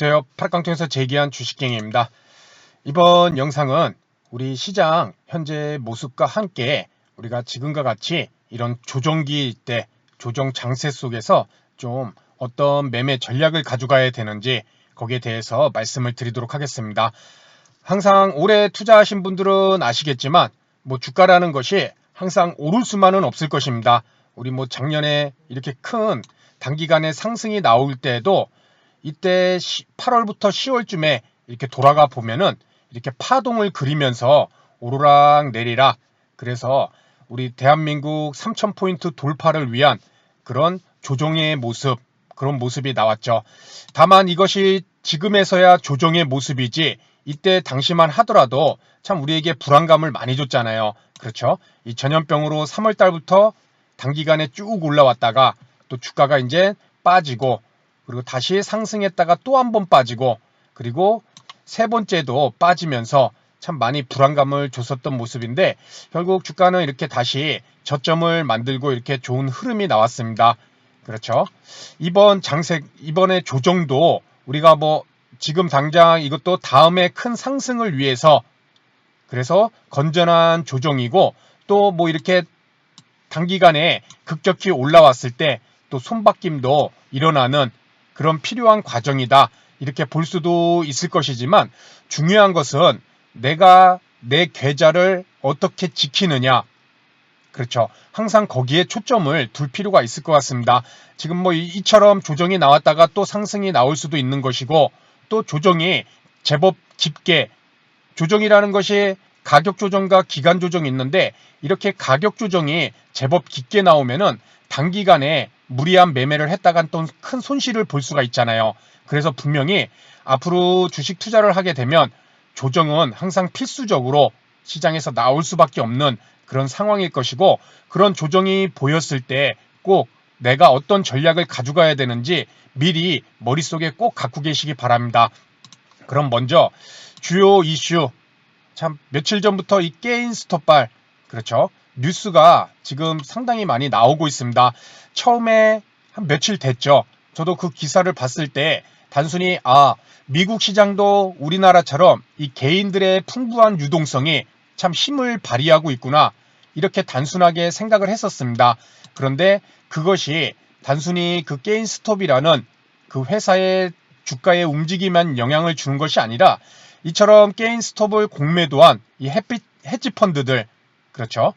저요, 팔깡통에서 제기한 주식갱입니다. 이번 영상은 우리 시장 현재 모습과 함께 우리가 지금과 같이 이런 조정기 때 조정 장세 속에서 좀 어떤 매매 전략을 가져가야 되는지 거기에 대해서 말씀을 드리도록 하겠습니다. 항상 오래 투자하신 분들은 아시겠지만 주가라는 것이 항상 오를 수만은 없을 것입니다. 우리 작년에 이렇게 큰 단기간에 상승이 나올 때에도 이때 8월부터 10월쯤에 이렇게 돌아가 보면은 이렇게 파동을 그리면서 오르락 내리락, 그래서 우리 대한민국 3000포인트 돌파를 위한 그런 조정의 모습, 그런 모습이 나왔죠. 다만 이것이 지금에서야 조정의 모습이지 이때 당시만 하더라도 참 우리에게 불안감을 많이 줬잖아요. 그렇죠? 이 전염병으로 3월 달부터 단기간에 쭉 올라왔다가 또 주가가 이제 빠지고, 그리고 다시 상승했다가 또 한 번 빠지고, 그리고 세 번째도 빠지면서 참 많이 불안감을 줬었던 모습인데, 결국 주가는 이렇게 다시 저점을 만들고 이렇게 좋은 흐름이 나왔습니다. 그렇죠? 이번에 조정도 우리가 지금 당장 이것도 다음에 큰 상승을 위해서, 그래서 건전한 조정이고, 또 이렇게 단기간에 급격히 올라왔을 때 또 손바뀜도 일어나는 그런 필요한 과정이다, 이렇게 볼 수도 있을 것이지만, 중요한 것은 내가 내 계좌를 어떻게 지키느냐. 그렇죠. 항상 거기에 초점을 둘 필요가 있을 것 같습니다. 지금 이처럼 조정이 나왔다가 또 상승이 나올 수도 있는 것이고, 또 조정이 제법 깊게, 조정이라는 것이 가격 조정과 기간 조정이 있는데, 이렇게 가격 조정이 제법 깊게 나오면은 단기간에 무리한 매매를 했다간 또 큰 손실을 볼 수가 있잖아요. 그래서 분명히 앞으로 주식 투자를 하게 되면 조정은 항상 필수적으로 시장에서 나올 수밖에 없는 그런 상황일 것이고, 그런 조정이 보였을 때 꼭 내가 어떤 전략을 가져가야 되는지 미리 머릿속에 꼭 갖고 계시기 바랍니다. 그럼 먼저 주요 이슈, 참 며칠 전부터 이 게인스톱발, 그렇죠, 뉴스가 지금 상당히 많이 나오고 있습니다. 처음에 한 며칠 됐죠. 저도 그 기사를 봤을 때 단순히 미국 시장도 우리나라처럼 이 개인들의 풍부한 유동성이 참 힘을 발휘하고 있구나, 이렇게 단순하게 생각을 했었습니다. 그런데 그것이 단순히 그 게인스톱이라는 그 회사의 주가의 움직임만 영향을 주는 것이 아니라, 이처럼 게인스톱을 공매도한 이 헤지펀드들, 그렇죠?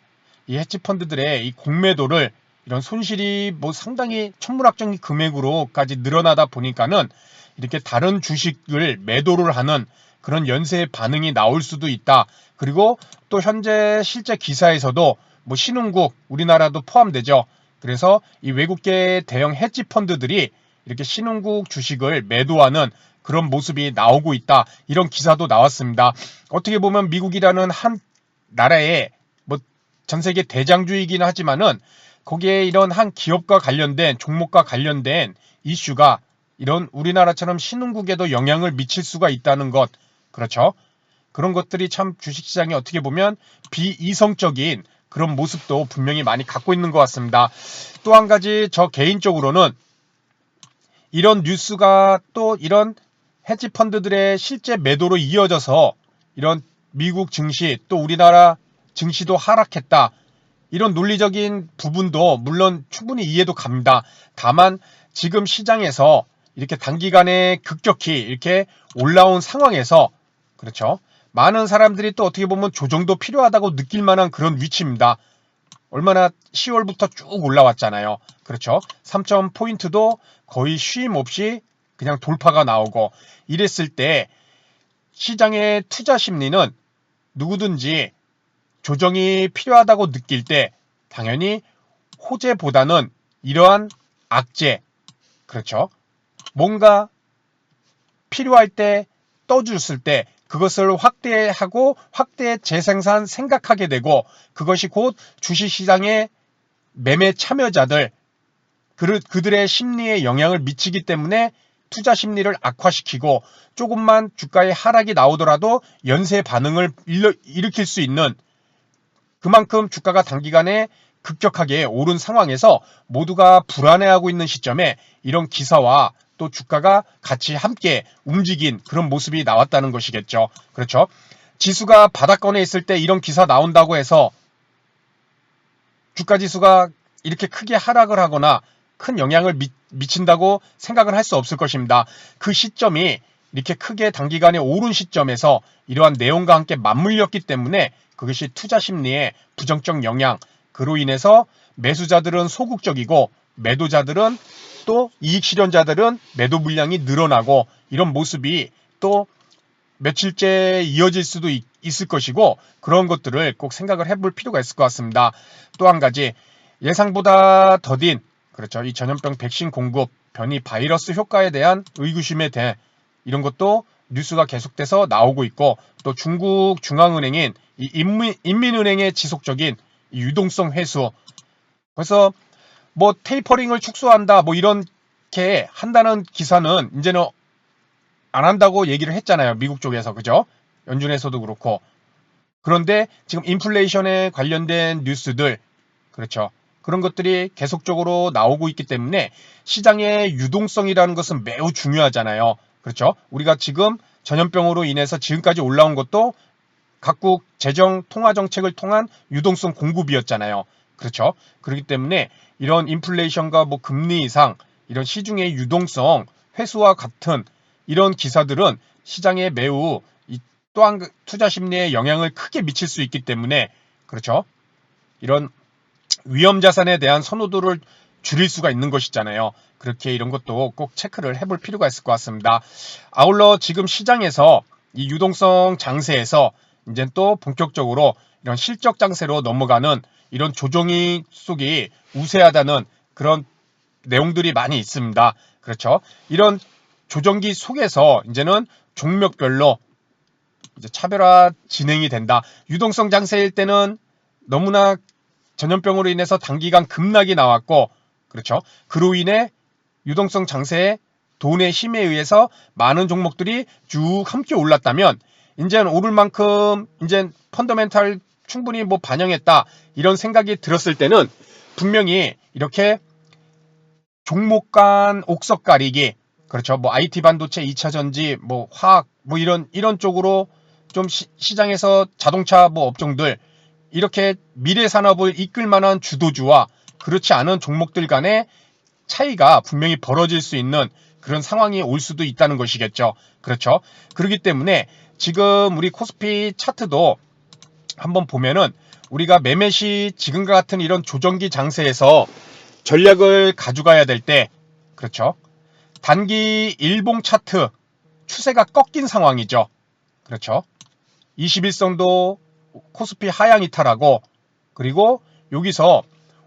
이 헤지펀드들의 이 공매도를, 이런 손실이 상당히 천문학적인 금액으로까지 늘어나다 보니까는 이렇게 다른 주식을 매도를 하는 그런 연쇄 반응이 나올 수도 있다. 그리고 또 현재 실제 기사에서도 신흥국, 우리나라도 포함되죠. 그래서 이 외국계 대형 헤지펀드들이 이렇게 신흥국 주식을 매도하는 그런 모습이 나오고 있다, 이런 기사도 나왔습니다. 어떻게 보면 미국이라는 한 나라의 전 세계 대장주이긴 하지만은 거기에 이런 한 기업과 관련된, 종목과 관련된 이슈가 이런 우리나라처럼 신흥국에도 영향을 미칠 수가 있다는 것, 그렇죠? 그런 것들이 참 주식시장이 어떻게 보면 비이성적인 그런 모습도 분명히 많이 갖고 있는 것 같습니다. 또 한 가지, 저 개인적으로는 이런 뉴스가 또 이런 헤지펀드들의 실제 매도로 이어져서 이런 미국 증시, 또 우리나라 증시도 하락했다, 이런 논리적인 부분도 물론 충분히 이해도 갑니다. 다만 지금 시장에서 이렇게 단기간에 급격히 이렇게 올라온 상황에서, 그렇죠, 많은 사람들이 또 어떻게 보면 조정도 필요하다고 느낄 만한 그런 위치입니다. 얼마나 10월부터 쭉 올라왔잖아요. 그렇죠? 3,000포인트도 거의 쉼 없이 그냥 돌파가 나오고, 이랬을 때 시장의 투자 심리는 누구든지 조정이 필요하다고 느낄 때 당연히 호재보다는 이러한 악재, 그렇죠, 뭔가 필요할 때 떠줬을 때 그것을 확대하고 확대 재생산 생각하게 되고, 그것이 곧 주식시장의 매매 참여자들, 그들의 심리에 영향을 미치기 때문에 투자 심리를 악화시키고, 조금만 주가의 하락이 나오더라도 연쇄 반응을 일으킬 수 있는, 그만큼 주가가 단기간에 급격하게 오른 상황에서 모두가 불안해하고 있는 시점에 이런 기사와 또 주가가 같이 함께 움직인 그런 모습이 나왔다는 것이겠죠. 그렇죠. 지수가 바닥권에 있을 때 이런 기사 나온다고 해서 주가 지수가 이렇게 크게 하락을 하거나 큰 영향을 미친다고 생각을 할 수 없을 것입니다. 그 시점이 이렇게 크게 단기간에 오른 시점에서 이러한 내용과 함께 맞물렸기 때문에 그것이 투자 심리에 부정적 영향, 그로 인해서 매수자들은 소극적이고 매도자들은 또 이익 실현자들은 매도 물량이 늘어나고 이런 모습이 또 며칠째 이어질 수도 있을 것이고 그런 것들을 꼭 생각을 해볼 필요가 있을 것 같습니다. 또 한 가지 예상보다 더딘 그렇죠. 이 전염병 백신 공급 변이 바이러스 효과에 대한 의구심에 대해 이런 것도 뉴스가 계속돼서 나오고 있고 또 중국 중앙은행인 이 인민은행의 지속적인 이 유동성 회수 그래서 뭐 테이퍼링을 축소한다 뭐 이렇게 한다는 기사는 이제는 안 한다고 얘기를 했잖아요. 미국 쪽에서 그죠? 연준에서도 그렇고 그런데 지금 인플레이션에 관련된 뉴스들 그렇죠. 그런 것들이 계속적으로 나오고 있기 때문에 시장의 유동성이라는 것은 매우 중요하잖아요. 그렇죠. 우리가 지금 전염병으로 인해서 지금까지 올라온 것도 각국 재정 통화 정책을 통한 유동성 공급이었잖아요. 그렇죠. 그렇기 때문에 이런 인플레이션과 뭐 금리 이상 이런 시중의 유동성 회수와 같은 이런 기사들은 시장에 매우 또한 투자 심리에 영향을 크게 미칠 수 있기 때문에 그렇죠. 이런 위험 자산에 대한 선호도를 줄일 수가 있는 것이잖아요. 그렇게 이런 것도 꼭 체크를 해볼 필요가 있을 것 같습니다. 아울러 지금 시장에서 이 유동성 장세에서 이제 또 본격적으로 이런 실적 장세로 넘어가는 이런 조정이 속이 우세하다는 그런 내용들이 많이 있습니다. 그렇죠. 이런 조정기 속에서 이제는 종목별로 이제 차별화 진행이 된다. 유동성 장세일 때는 너무나 전염병으로 인해서 단기간 급락이 나왔고, 그렇죠. 그로 인해 유동성 장세의 돈의 힘에 의해서 많은 종목들이 쭉 함께 올랐다면, 이제는 오를 만큼 이제 펀더멘탈 충분히 뭐 반영했다 이런 생각이 들었을 때는 분명히 이렇게 종목 간 옥석 가리기, 그렇죠. 뭐 IT 반도체, 2차 전지, 뭐 화학, 뭐 이런 쪽으로 좀 시장에서 자동차 뭐 업종들 이렇게 미래 산업을 이끌 만한 주도주와 그렇지 않은 종목들 간의 차이가 분명히 벌어질 수 있는 그런 상황이 올 수도 있다는 것이겠죠. 그렇죠. 그렇기 때문에 지금 우리 코스피 차트도 한번 보면은 우리가 매매 시 지금과 같은 이런 조정기 장세에서 전략을 가져가야 될 때, 그렇죠. 단기 일봉 차트 추세가 꺾인 상황이죠. 그렇죠. 21선도 코스피 하향 이탈하고 그리고 여기서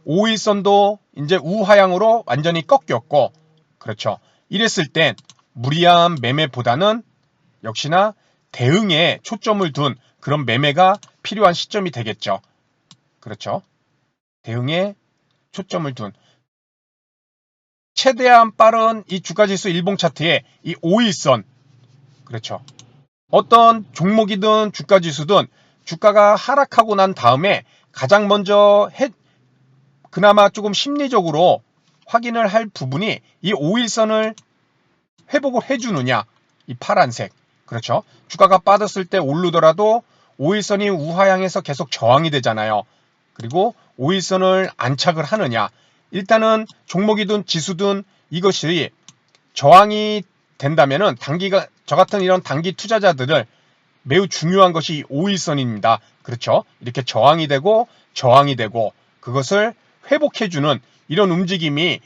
5일선도 이제 우하향으로 완전히 꺾였고 그렇죠. 이랬을 땐 무리한 매매보다는 역시나 대응에 초점을 둔 그런 매매가 필요한 시점이 되겠죠. 그렇죠. 대응에 초점을 둔 최대한 빠른 이 주가지수 일봉 차트의 이 5일선 그렇죠. 어떤 종목이든 주가지수든 주가가 하락하고 난 다음에 가장 먼저 그나마 조금 심리적으로 확인을 할 부분이 이 5일선을 회복을 해주느냐 이 파란색 그렇죠. 주가가 빠졌을 때 오르더라도 5일선이 우하향에서 계속 저항이 되잖아요. 그리고 5일선을 안착을 하느냐 일단은 종목이든 지수든 이것이 저항이 된다면은 단기가 저 같은 이런 단기 투자자들을 매우 중요한 것이 5일선입니다. 그렇죠? 이렇게 저항이 되고 그것을 회복해주는 이런 움직임이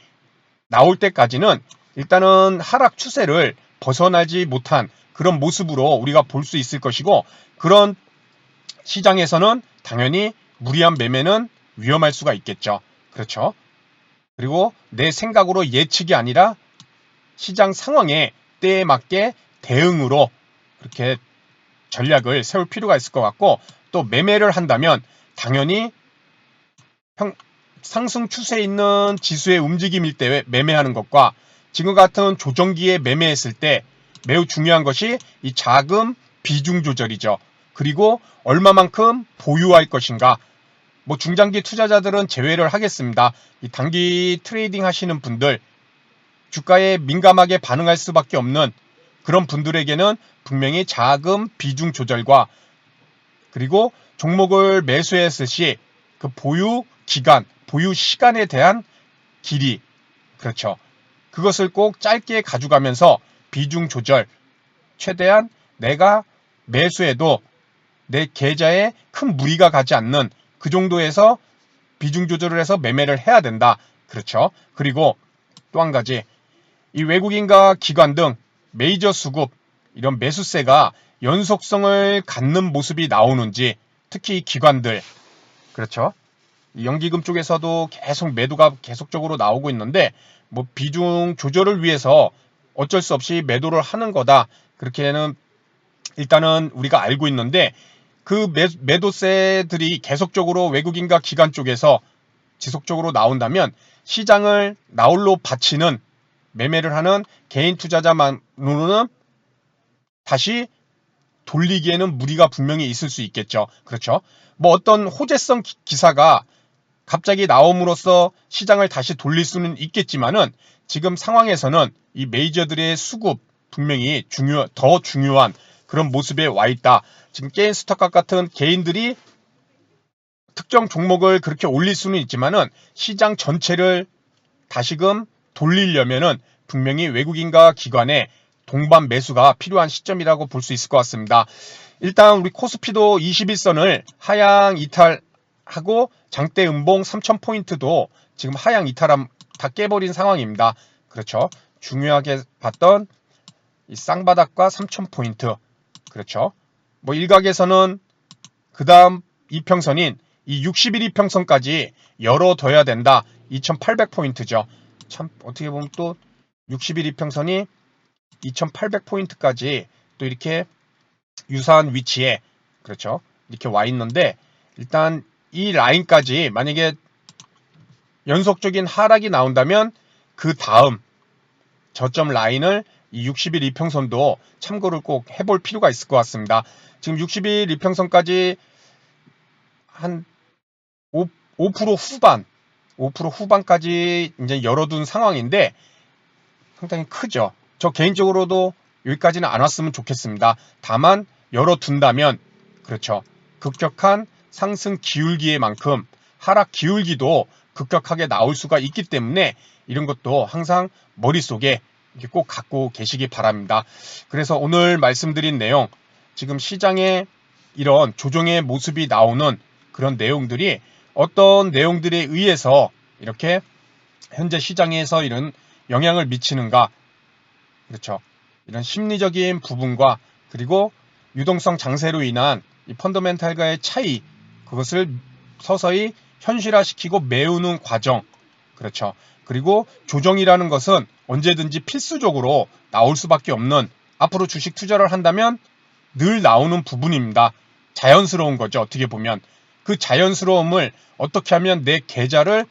나올 때까지는 일단은 하락 추세를 벗어나지 못한 그런 모습으로 우리가 볼 수 있을 것이고 그런 시장에서는 당연히 무리한 매매는 위험할 수가 있겠죠. 그렇죠? 그리고 내 생각으로 예측이 아니라 시장 상황에 때에 맞게 대응으로 그렇게 전략을 세울 필요가 있을 것 같고 또 매매를 한다면 당연히 상승 추세에 있는 지수의 움직임일 때 매매하는 것과 지금 같은 조정기에 매매했을 때 매우 중요한 것이 이 자금 비중 조절이죠. 그리고 얼마만큼 보유할 것인가. 뭐 중장기 투자자들은 제외를 하겠습니다. 이 단기 트레이딩 하시는 분들 주가에 민감하게 반응할 수밖에 없는 그런 분들에게는 분명히 자금 비중 조절과 그리고 종목을 매수했을 시 그 보유 기간, 보유 시간에 대한 길이, 그렇죠. 그것을 꼭 짧게 가져가면서 비중 조절, 최대한 내가 매수해도 내 계좌에 큰 무리가 가지 않는 그 정도에서 비중 조절을 해서 매매를 해야 된다. 그렇죠. 그리고 또 한 가지, 이 외국인과 기관 등 메이저 수급 이런 매수세가 연속성을 갖는 모습이 나오는지, 특히 기관들, 그렇죠. 이 연기금 쪽에서도 계속 매도가 계속적으로 나오고 있는데, 뭐 비중 조절을 위해서 어쩔 수 없이 매도를 하는 거다, 그렇게는 일단은 우리가 알고 있는데, 그 매도세들이 계속적으로 외국인과 기관 쪽에서 지속적으로 나온다면 시장을 나홀로 바치는 매매를 하는 개인 투자자만으로는 다시 돌리기에는 무리가 분명히 있을 수 있겠죠. 그렇죠. 뭐 어떤 호재성 기사가 갑자기 나옴으로써 시장을 다시 돌릴 수는 있겠지만은, 지금 상황에서는 이 메이저들의 수급 분명히 더 중요한 그런 모습에 와 있다. 지금 게임스탑 같은 개인들이 특정 종목을 그렇게 올릴 수는 있지만은 시장 전체를 다시금 돌리려면은 분명히 외국인과 기관의 동반 매수가 필요한 시점이라고 볼 수 있을 것 같습니다. 일단 우리 코스피도 21선을 하향 이탈하고 장대 음봉 3000포인트도 지금 하향 이탈함 다 깨버린 상황입니다. 그렇죠. 중요하게 봤던 이 쌍바닥과 3000포인트, 그렇죠. 뭐 일각에서는 그 다음 이평선인 이 60일 이평선까지 열어둬야 된다. 2800포인트죠. 참 어떻게 보면 또 60일 이평선이 2800포인트까지 또 이렇게 유사한 위치에, 그렇죠, 이렇게 와 있는데, 일단 이 라인까지 만약에 연속적인 하락이 나온다면 그 다음 저점 라인을 이 60일 이평선도 참고를 꼭 해볼 필요가 있을 것 같습니다. 지금 60일 이평선까지 한 5% 후반, 5% 후반까지 이제 열어둔 상황인데 상당히 크죠. 저 개인적으로도 여기까지는 안 왔으면 좋겠습니다. 다만 열어둔다면, 그렇죠, 급격한 상승 기울기에만큼 하락 기울기도 급격하게 나올 수가 있기 때문에 이런 것도 항상 머릿속에 이렇게 꼭 갖고 계시기 바랍니다. 그래서 오늘 말씀드린 내용, 지금 시장에 이런 조정의 모습이 나오는 그런 내용들이 어떤 내용들에 의해서 이렇게 현재 시장에서 이런 영향을 미치는가, 그렇죠. 이런 심리적인 부분과 그리고 유동성 장세로 인한 이 펀더멘탈과의 차이, 그것을 서서히 현실화시키고 메우는 과정, 그렇죠. 그리고 조정이라는 것은 언제든지 필수적으로 나올 수밖에 없는, 앞으로 주식 투자를 한다면 늘 나오는 부분입니다. 자연스러운 거죠. 어떻게 보면 그 자연스러움을 어떻게 하면 내 계좌를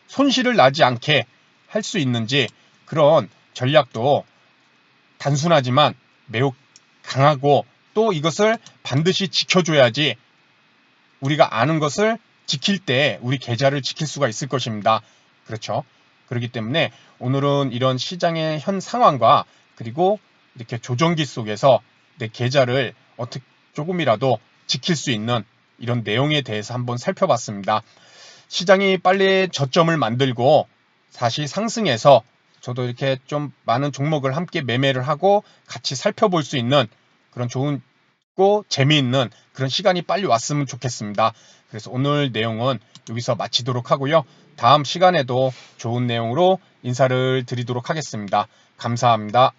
손실을 나지 않게 할 수 있는지, 그런 전략도 단순하지만 매우 강하고, 또 이것을 반드시 지켜줘야지 우리가 아는 것을 지킬 때 우리 계좌를 지킬 수가 있을 것입니다. 그렇죠. 그렇기 때문에 오늘은 이런 시장의 현 상황과 그리고 이렇게 조정기 속에서 내 계좌를 어떻게 조금이라도 지킬 수 있는 이런 내용에 대해서 한번 살펴봤습니다. 시장이 빨리 저점을 만들고 다시 상승해서 저도 이렇게 좀 많은 종목을 함께 매매를 하고 같이 살펴볼 수 있는 그런 좋은 고 재미있는 그런 시간이 빨리 왔으면 좋겠습니다. 그래서 오늘 내용은 여기서 마치도록 하고요. 다음 시간에도 좋은 내용으로 인사를 드리도록 하겠습니다. 감사합니다.